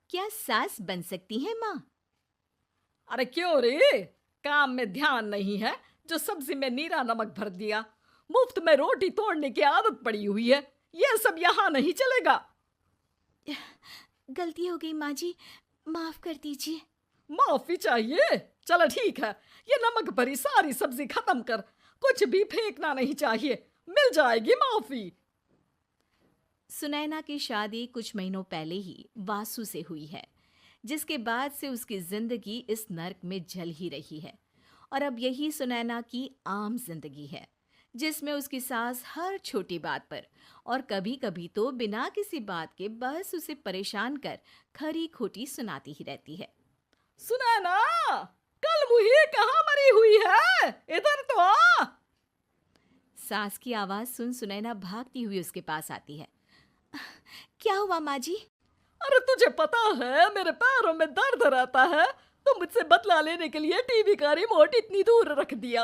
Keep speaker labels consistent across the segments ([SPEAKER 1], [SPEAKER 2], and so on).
[SPEAKER 1] क्या सास बन सकती है माँ?
[SPEAKER 2] अरे क्यों रे? काम में ध्यान नहीं है जो सब्जी में नीरा नमक भर दिया। मुफ्त में रोटी तोड़ने की आदत पड़ी हुई है। यह सब यहाँ नहीं चलेगा।
[SPEAKER 1] गलती हो गई माँ जी, माफ कर दीजिए।
[SPEAKER 2] माफी चाहिए? चलो ठीक है, ये नमक भरी सारी सब्जी खत्म कर। कुछ भी फेंकना नहीं चाहिए, मिल जाएगी माफी।
[SPEAKER 1] सुनैना की शादी कुछ महीनों पहले ही वासु से हुई है, जिसके बाद से उसकी जिंदगी इस नर्क में जल ही रही है। और अब यही सुनैना की आम जिंदगी है, जिसमें उसकी सास हर छोटी बात पर और कभी कभी तो बिना किसी बात के बस उसे परेशान कर खरी खोटी सुनाती ही रहती है।
[SPEAKER 2] सुनैना, कल मुही कहाँ मरी हुई है? इधर तो आ।
[SPEAKER 1] सास की आवाज सुन सुनैना भागती हुई उसके पास आती है। क्या हुआ माँ जी?
[SPEAKER 2] अरे तुझे पता है मेरे पैरों में दर्द रहता है, तो मुझसे बदला लेने के लिए टीवी का रिमोट इतनी दूर रख दिया।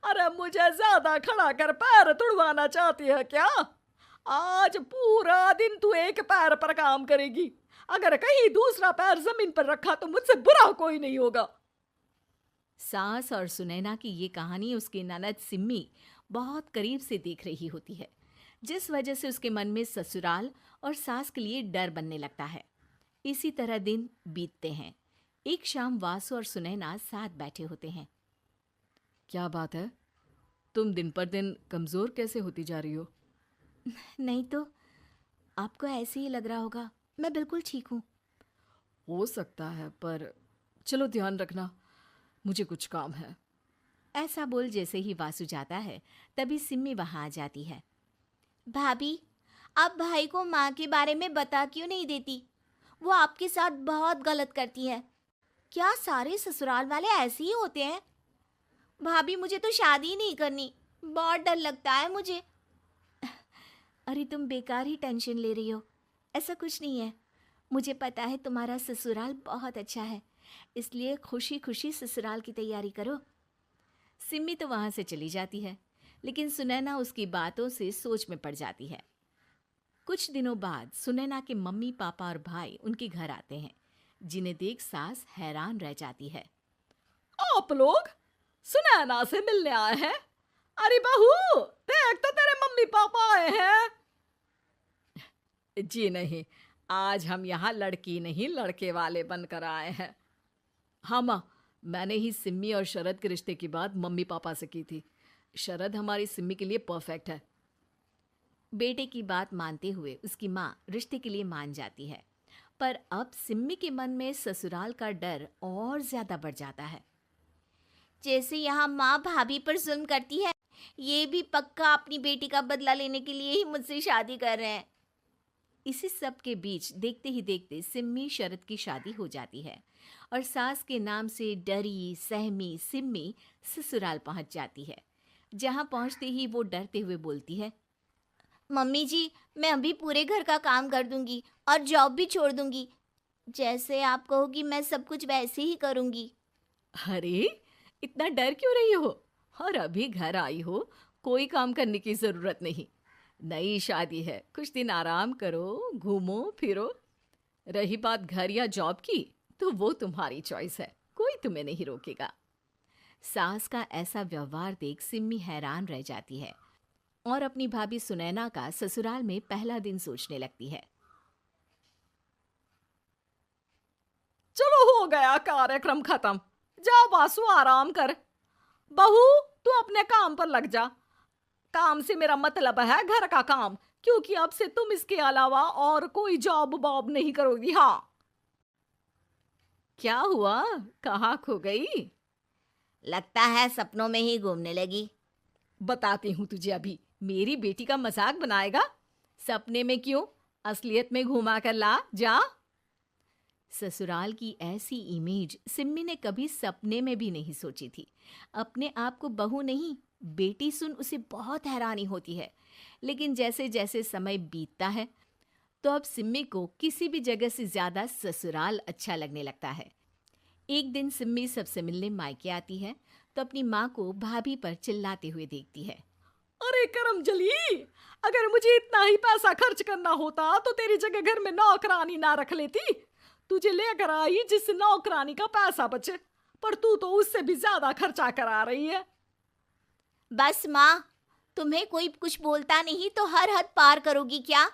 [SPEAKER 2] अरे मुझे ज्यादा खड़ा कर पैर तुड़वाना चाहती है क्या? आज पूरा दिन तू एक पैर पर काम करेगी। अगर कहीं दूसरा पैर जमीन पर रखा तो मुझसे बुरा कोई नहीं होगा।
[SPEAKER 1] सास और सुनैना की ये कहानी उसकी ननद सिम्मी बहुत करीब से देख रही होती है, जिस वजह से उसके मन में ससुराल और सास के लिए डर बनने लगता है। इसी तरह दिन बीतते हैं। एक शाम वासु और सुनैना साथ बैठे होते हैं।
[SPEAKER 2] क्या बात है? तुम दिन पर दिन कमजोर कैसे होती जा रही हो?
[SPEAKER 1] नहीं तो, आपको ऐसे ही लग रहा होगा, मैं बिल्कुल ठीक हूँ।
[SPEAKER 2] हो सकता है, पर चलो ध्यान रखना, मुझे कुछ काम है।
[SPEAKER 1] ऐसा बोल जैसे ही वासु जाता है, तभी सिम्मी वहां आ जाती है। भाभी, आप भाई को माँ के बारे में बता क्यों नहीं देती? वो आपके साथ बहुत गलत करती है। क्या सारे ससुराल वाले ऐसे ही होते हैं? भाभी, मुझे तो शादी ही नहीं करनी, बहुत डर लगता है मुझे। अरे तुम बेकार ही टेंशन ले रही हो, ऐसा कुछ नहीं है। मुझे पता है तुम्हारा ससुराल बहुत अच्छा है, इसलिए खुशी खुशी ससुराल की तैयारी करो। सिम्मी तो वहां से चली जाती है, लेकिन सुनैना उसकी बातों से सोच में पड़ जाती है। कुछ दिनों बाद सुनैना के मम्मी पापा और भाई उनके घर आते हैं, जिन्हें देख सास हैरान रह जाती है।
[SPEAKER 2] आप लोग सुनैना से मिलने आए हैं? अरे बहू, देख तो तेरे मम्मी पापा आए हैं। जी नहीं, आज हम यहाँ लड़की नहीं लड़के वाले बनकर आए हैं। हाँ माँ, मैंने ही सिम्मी और शरद के रिश्ते की बात मम्मी पापा से की थी। शरद हमारी सिम्मी के लिए परफेक्ट है।
[SPEAKER 1] बेटे की बात मानते हुए उसकी माँ रिश्ते के लिए मान जाती है, पर अब सिम्मी के मन में ससुराल का डर और ज्यादा बढ़ जाता है। जैसे यहाँ माँ भाभी पर जुल्म करती है, ये भी पक्का अपनी बेटी का बदला लेने के लिए ही मुझसे शादी कर रहे हैं। इसी सब के बीच देखते ही देखते सिम्मी शरद की शादी हो जाती है और सास के नाम से डरी सहमी सिम्मी ससुराल पहुंच जाती है। जहां पहुंचते ही वो डरते हुए बोलती है, मम्मी जी, मैं अभी पूरे घर का काम कर दूंगी और जॉब भी छोड़ दूंगी। जैसे आप कहोगी मैं सब कुछ वैसे ही करूंगी।
[SPEAKER 2] अरे, इतना डर क्यों रही हो? और अभी घर आई हो, कोई काम करने की जरूरत नहीं। नई शादी है, कुछ दिन आराम करो, घूमो फिरो। रही बात घर या जॉब की, तो वो तुम्हारी चॉइस है, कोई तुम्हें नहीं रोकेगा।
[SPEAKER 1] सास का ऐसा व्यवहार देख सिम्मी हैरान रह जाती है और अपनी भाभी सुनैना का ससुराल में पहला दिन सोचने लगती है।
[SPEAKER 2] चलो हो गया कार्यक्रम खत्म। जा वासु, आराम कर। बहू, तू अपने काम पर लग जा। काम से मेरा मतलब है घर का काम, क्योंकि अब से तुम इसके अलावा और कोई जॉब बॉब नहीं करोगी। हाँ।
[SPEAKER 1] क्या हुआ, कहाँ खो गई? लगता है सपनों में ही घूमने लगी।
[SPEAKER 2] बताती हूँ तुझे अभी। मेरी बेटी का मजाक बनाएगा? सपने में क्यों, असलियत में घुमा कर ला। जा।
[SPEAKER 1] ससुराल की ऐसी इमेज सिम्मी ने कभी सपने में भी नहीं सोची थी। अपने आप को बहू नहीं, बेटी सुन उसे बहुत हैरानी होती है। लेकिन जैसे जैसे समय बीतता है, तो अब सिम्मी को किसी भी जगह से ज्यादा ससुराल अच्छा लगने लगता है। एक दिन सिम्मी सबसे मिलने मायके आती है, तो अपनी माँ को भाभी पर चिल्लाते हुए देखती है।
[SPEAKER 2] अरे करमजली, अगर मुझे इतना ही पैसा खर्च करना होता तो तेरी जगह घर में नौकरानी ना रख लेती। तुझे लेकर आई जिससे नौकरानी का पैसा बचे, पर तू तो उससे भी ज्यादा खर्चा करा रही है।
[SPEAKER 1] बस माँ, तुम्हें कोई कुछ बोलता नहीं तो हर हद पार करोगी क्या?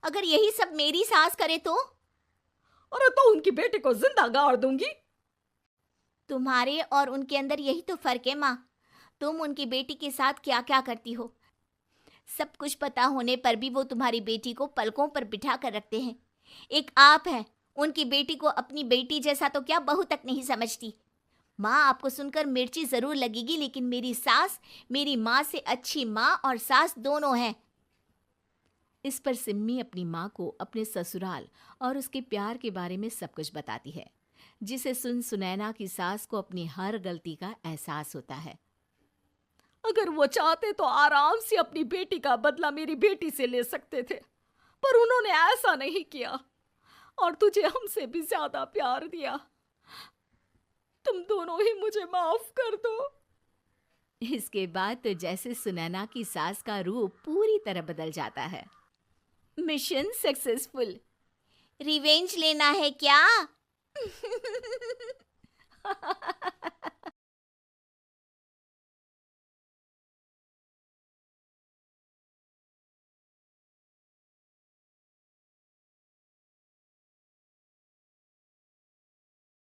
[SPEAKER 1] अगर यही सब मेरी सास करे तो?
[SPEAKER 2] अरे तो उनकी बेटी को जिंदा गाड़ दूंगी।
[SPEAKER 1] तुम्हारे और उनके अंदर यही तो फर्क है माँ। तुम उनकी बेटी के साथ क्या क्या करती हो, सब कुछ पता होने पर भी वो तुम्हारी बेटी को पलकों पर बिठा कर रखते हैं। एक आप है, उनकी बेटी को अपनी बेटी जैसा तो क्या बहू तक नहीं समझती। माँ, आपको सुनकर मिर्ची जरूर लगेगी, लेकिन मेरी सास मेरी माँ से अच्छी माँ और सास दोनों हैं। इस पर सिम्मी अपनी माँ को अपने ससुराल और उसके प्यार के बारे में सब कुछ बताती है, जिसे सुन सुनैना की सास को अपनी हर गलती का एहसास होता है।
[SPEAKER 2] अगर वो चाहते तो आराम से अपनी बेटी का बदला मेरी बेटी से ले सकते थे, पर उन्होंने ऐसा नहीं किया और तुझे हमसे भी ज्यादा प्यार दिया। तुम दोनों ही मुझे माफ कर दो।
[SPEAKER 1] इसके बाद तो जैसे सुनैना की सास का रूप पूरी तरह बदल जाता है। Mission successful. रिवेंज लेना है क्या?